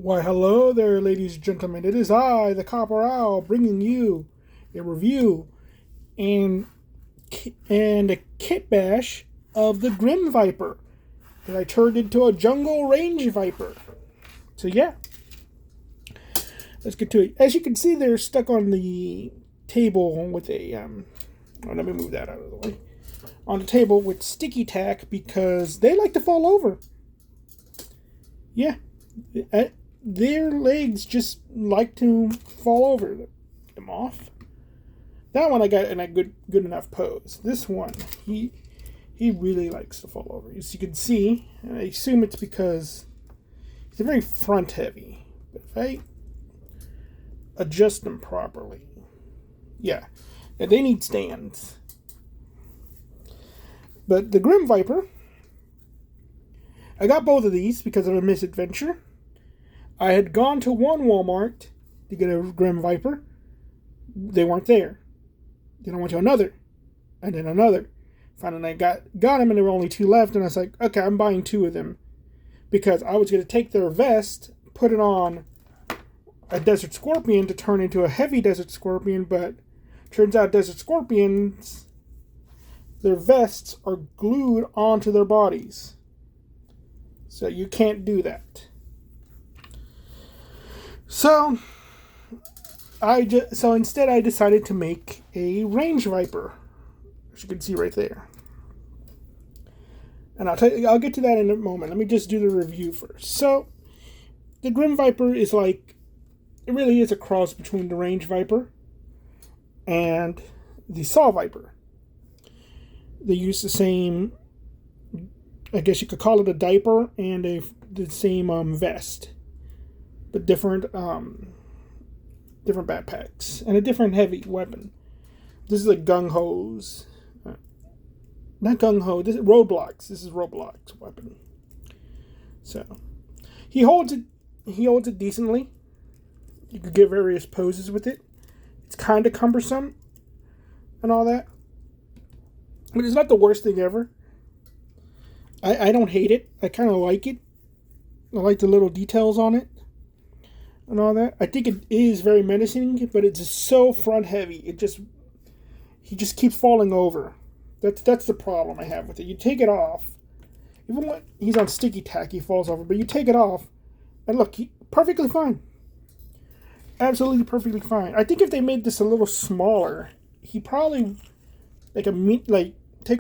Why, hello there, ladies and gentlemen. It is I, the Copper Owl, bringing you a review and a kitbash of the Grim Viper that I turned into a jungle range viper. So yeah, let's get to it. As you can see, they're stuck on the table with a let me move that out of the way. On the table with sticky tack because they like to fall over. Yeah. Their legs just like to fall over. Get them off. That one I got in a good enough pose. This one, he really likes to fall over. As you can see, I assume it's because he's very front heavy. But if I adjust them properly, yeah, they need stands. But the Grim Viper, I got both of these because of a misadventure. I had gone to one Walmart to get a Grim Viper. They weren't there. Then I went to another. And then another. Finally I got them and there were only two left. And I was like, okay, I'm buying two of them. Because I was going to take their vest, put it on a Desert Scorpion to turn into a heavy Desert Scorpion. But turns out Desert Scorpions, their vests are glued onto their bodies. So you can't do that. So instead I decided to make a range viper, as you can see right there. And I'll get to that in a moment. Let me just do the review first. So the Grim Viper is it really is a cross between the range viper and the saw viper. They use the same, I guess you could call it a diaper and the same vest, but different backpacks and a different heavy weapon. This is a gung ho's, not gung ho. This is Roblox. This is Roblox weapon. So he holds it. He holds it decently. You could get various poses with it. It's kind of cumbersome and all that, but it's not the worst thing ever. I don't hate it. I kind of like it. I like the little details on it and all that. I think it is very menacing, but it's just so front heavy. He just keeps falling over. That's the problem I have with it. You take it off, even when he's on sticky tack, he falls over. But you take it off, and look, perfectly fine. Absolutely perfectly fine. I think if they made this a little smaller, he probably take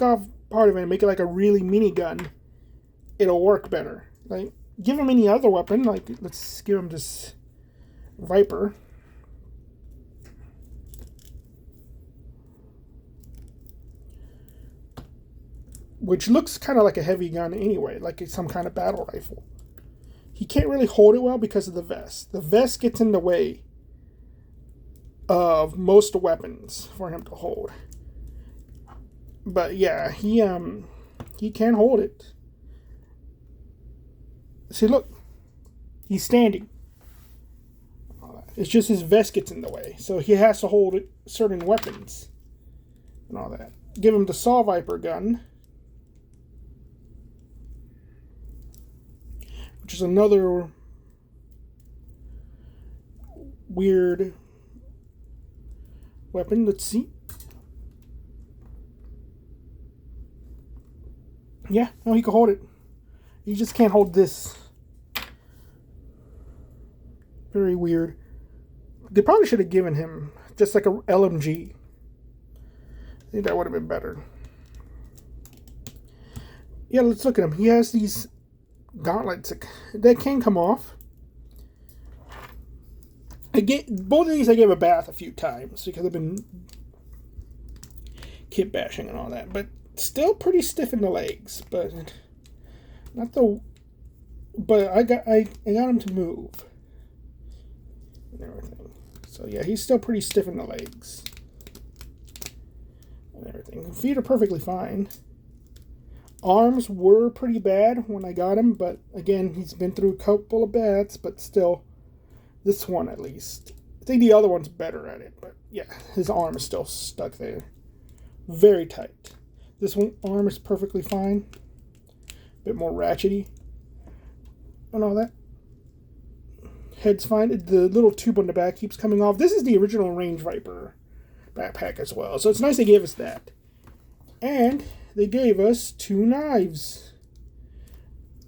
off part of it and make it like a really mini gun. It'll work better. Like, give him any other weapon. Like, let's give him this Viper. Which looks kind of like a heavy gun anyway, like it's some kind of battle rifle. He can't really hold it well because of the vest. The vest gets in the way of most weapons for him to hold. But yeah, he can hold it. See, look, he's standing. It's just his vest gets in the way, so he has to hold certain weapons and all that. Give him the Saw Viper gun, which is another weird weapon. Let's see. Yeah, no, he can hold it. You just can't hold this. Very weird. They probably should have given him just like a LMG. I think that would have been better. Yeah, let's look at him. He has these gauntlets that can come off. Both of these I gave a bath a few times because I've been kit bashing and all that, but still pretty stiff in the legs. But not the. But I got him to move and everything. So yeah, he's still pretty stiff in the legs and everything. Feet are perfectly fine. Arms were pretty bad when I got him, but again, he's been through a couple of baths, but still, this one at least. I think the other one's better at it, but yeah, his arm is still stuck there. Very tight. This one arm is perfectly fine. A bit more ratchety and all that. Head's fine. The little tube on the back keeps coming off. This is the original Range Viper backpack as well. So it's nice they gave us that. And they gave us 2 knives.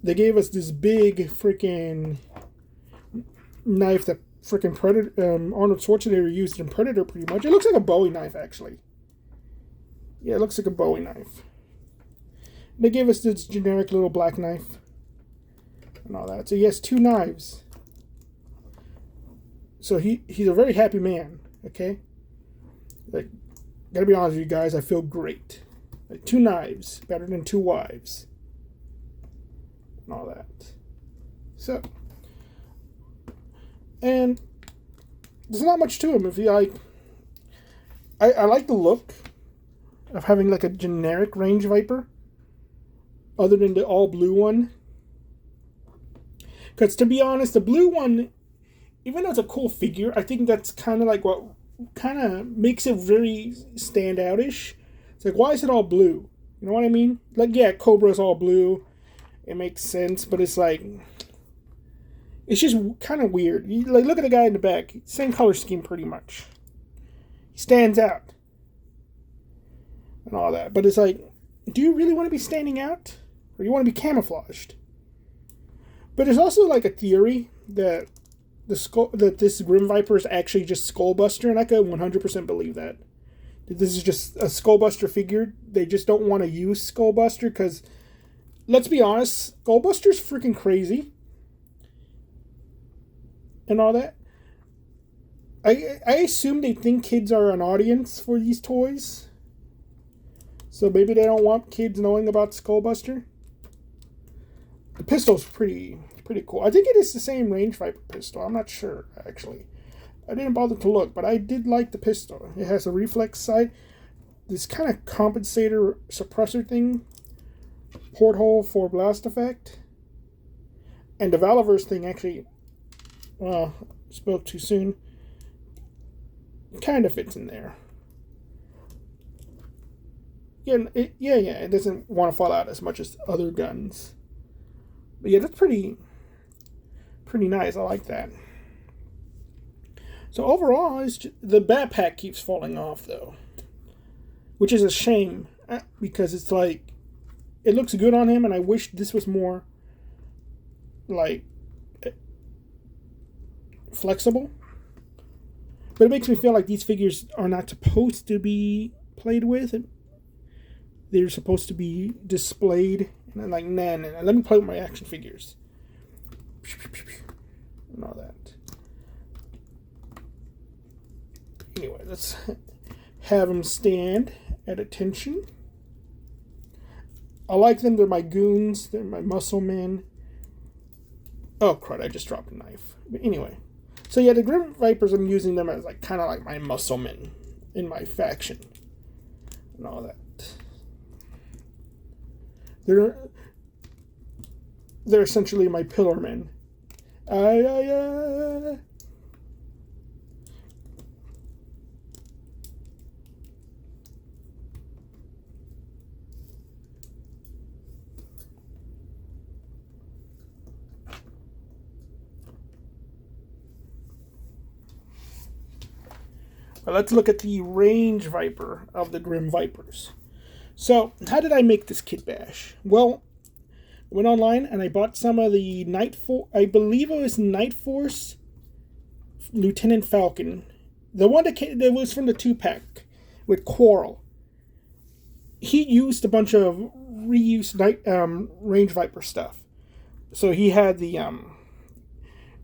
They gave us this big freaking knife that freaking Predator, Arnold Schwarzenegger used in Predator pretty much. It looks like a Bowie knife, actually. Yeah, it looks like a Bowie knife. They gave us this generic little black knife. And all that. So he has 2 knives. So he's a very happy man, okay? Like, gotta be honest with you guys, I feel great. Like, 2 knives, better than 2 wives. And all that. So, and there's not much to him. If you like, I like the look of having like a generic Range Viper, other than the all blue one. Because to be honest, the blue one, even though it's a cool figure, I think that's kind of like what kind of makes it very standout-ish. It's like, why is it all blue? You know what I mean? Like, yeah, Cobra's all blue. It makes sense, but it's like, it's just kind of weird. You, like, look at the guy in the back. Same color scheme, pretty much. He stands out. And all that. But it's like, do you really want to be standing out? Or do you want to be camouflaged? But there's also like a theory that this Grim Viper is actually just Skullbuster, and I could 100% believe that. This is just a Skullbuster figure. They just don't want to use Skullbuster because, let's be honest, Skullbuster's freaking crazy. And all that. I assume they think kids are an audience for these toys. So maybe they don't want kids knowing about Skullbuster. The pistol's pretty cool. I think it is the same Range Viper pistol. I'm not sure, actually. I didn't bother to look, but I did like the pistol. It has a reflex sight. This kind of compensator suppressor thing. Porthole for blast effect. And the Valiverse thing actually, well, spoke too soon. Kind of fits in there. Yeah, it doesn't want to fall out as much as other guns. But yeah, that's pretty nice. I like that. So overall, the backpack keeps falling off, though. Which is a shame, because it's like, it looks good on him, and I wish this was more, like, flexible. But it makes me feel like these figures are not supposed to be played with. They're supposed to be displayed. And I'm like, nah, let me play with my action figures. And all that. Anyway, let's have them stand at attention. I like them. They're my goons. They're my muscle men. Oh, crud, I just dropped a knife. But anyway. So yeah, the Grim Vipers, I'm using them as like kind of like my muscle men in my faction. And all that. They're essentially my pillar men. But let's look at the Range Viper of the Grim Vipers. So, how did I make this Kitbash? Well, I went online and I bought some of the I believe it was Night Force Lieutenant Falcon. The one that was from the 2-pack with Quarrel. He used a bunch of reused Range Viper stuff. So he had the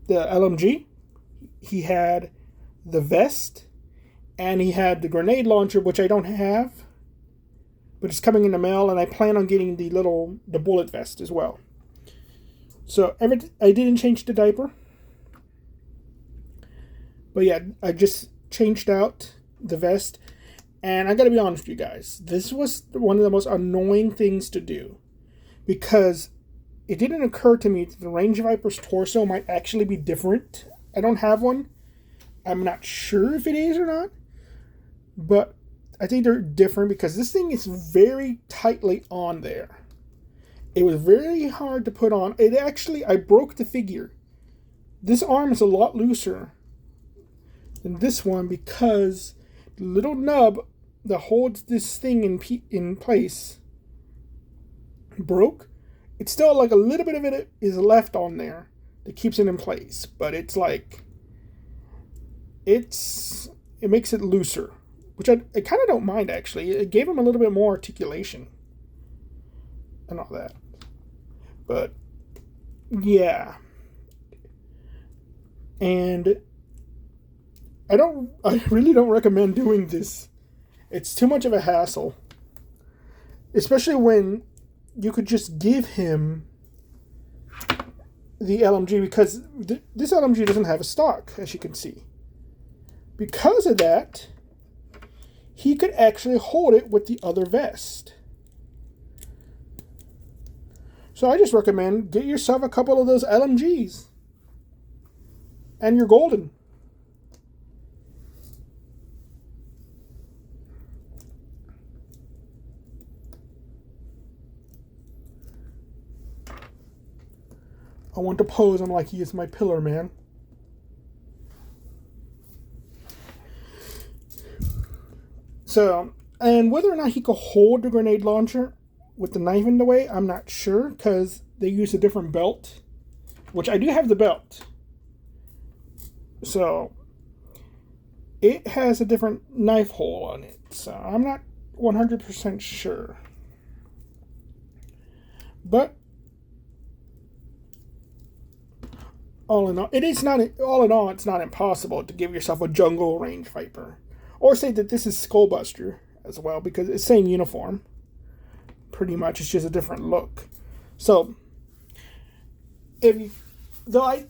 LMG, he had the vest, and he had the grenade launcher, which I don't have, but it's coming in the mail, and I plan on getting the bullet vest as well. So I didn't change the diaper, but yeah, I just changed out the vest, and I gotta be honest with you guys, this was one of the most annoying things to do, because it didn't occur to me that the Range Viper's torso might actually be different. I don't have one. I'm not sure if it is or not, but I think they're different because this thing is very tightly on there. It was very hard to put on. I broke the figure This arm is a lot looser than this one because the little nub that holds this thing in place broke. It's still like a little bit of it is left on there that keeps it in place, but it's like it makes it looser, which I kind of don't mind actually. It gave him a little bit more articulation and all that. But yeah. And I really don't recommend doing this. It's too much of a hassle. Especially when you could just give him the LMG, because this LMG doesn't have a stock, as you can see. Because of that, he could actually hold it with the other vest. So I just recommend get yourself a couple of those LMGs. And you're golden. I want to pose him like he is my pillar man. So, and whether or not he could hold the grenade launcher with the knife in the way, I'm not sure, because they use a different belt, which I do have the belt. So, it has a different knife hole on it, so I'm not 100% sure. But all in all, it's not impossible to give yourself a jungle range viper, or say that this is Skullbuster as well, because it's the same uniform. Pretty much, it's just a different look. So, though I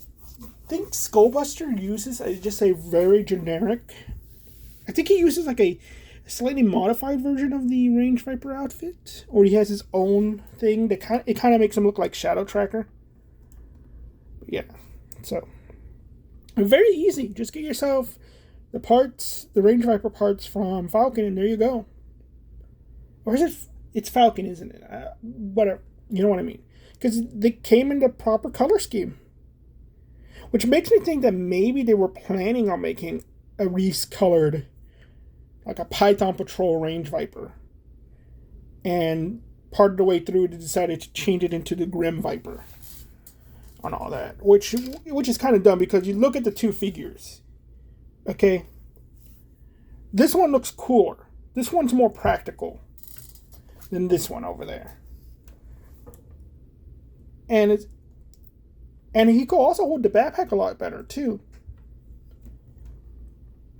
think Skullbuster uses just a very generic. I think he uses like a slightly modified version of the Range Viper outfit, or he has his own thing that kind of makes him look like Shadow Tracker. But yeah, so very easy. Just get yourself the parts, the Range Viper parts from Falcon, and there you go. Or is it? It's Falcon, isn't it? Whatever, you know what I mean? Because they came in the proper color scheme. Which makes me think that maybe they were planning on making a Reese-colored, like a Python Patrol Range Viper. And part of the way through, they decided to change it into the Grim Viper. And all that. Which is kind of dumb, because you look at the two figures. Okay? This one looks cooler. This one's more practical than this one over there. And he could also hold the backpack a lot better, too.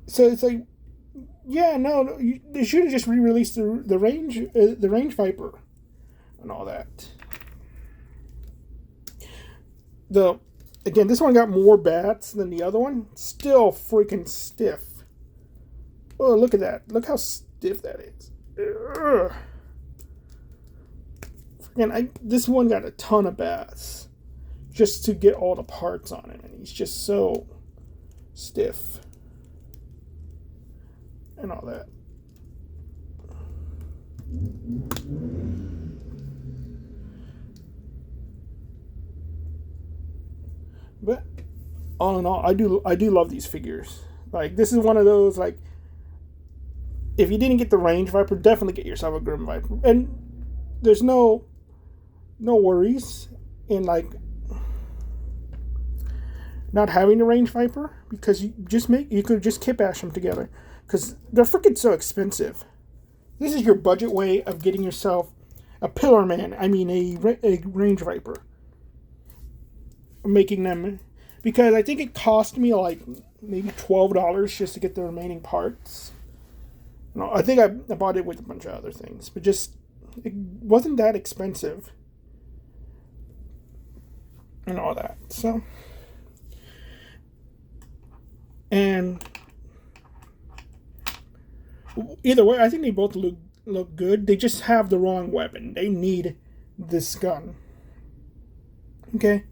So it's like, yeah, no, they should have just re-released the Range Viper and all that. Again, this one got more bats than the other one. Still freaking stiff. Oh, look at that. Look how stiff that is. Ugh. Freaking, this one got a ton of bats just to get all the parts on him, and he's just so stiff and all that. But all in all, I do love these figures. Like, this is one of those, like, if you didn't get the Range Viper, definitely get yourself a Grim Viper. And there's no worries in, like, not having the Range Viper, because you could just Kitbash them together, because they're freaking so expensive. This is your budget way of getting yourself a Pillar Man. I mean, a Range Viper. Making them, because I think it cost me like maybe $12 just to get the remaining parts. No, I think I bought it with a bunch of other things, but just it wasn't that expensive and all that. So. And either way, I think they both look good. They just have the wrong weapon. They need this gun. Okay?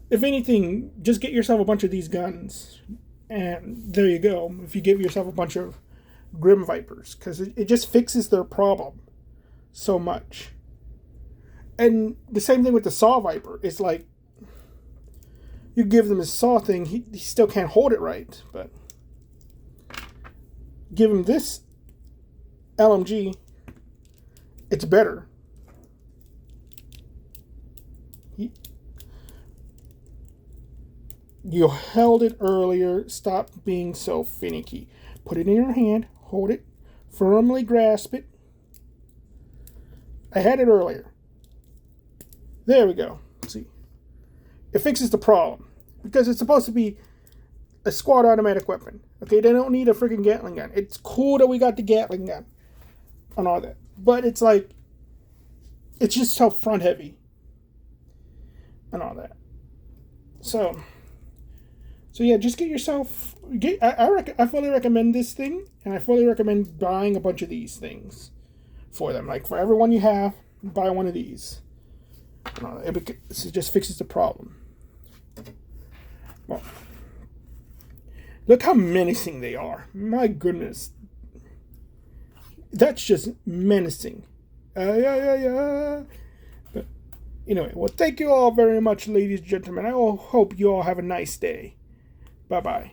If anything, just get yourself a bunch of these guns. And there you go. If you give yourself a bunch of Grim Vipers. Because it just fixes their problem so much. And the same thing with the Saw Viper. It's like, you give them his saw thing, he still can't hold it right. But give him this LMG, it's better. You held it earlier. Stop being so finicky. Put it in your hand. Hold it. Firmly grasp it. I had it earlier. There we go. See? It fixes the problem. Because it's supposed to be a squad automatic weapon. Okay, they don't need a freaking Gatling gun. It's cool that we got the Gatling gun and all that. But it's like, it's just so front heavy and all that. So yeah, just get yourself. I fully recommend this thing, and I fully recommend buying a bunch of these things for them. Like for every one you have, buy one of these. It just fixes the problem. Well, look how menacing they are. My goodness, that's just menacing. Yeah. But anyway, well, thank you all very much, ladies and gentlemen. I hope you all have a nice day. Bye-bye.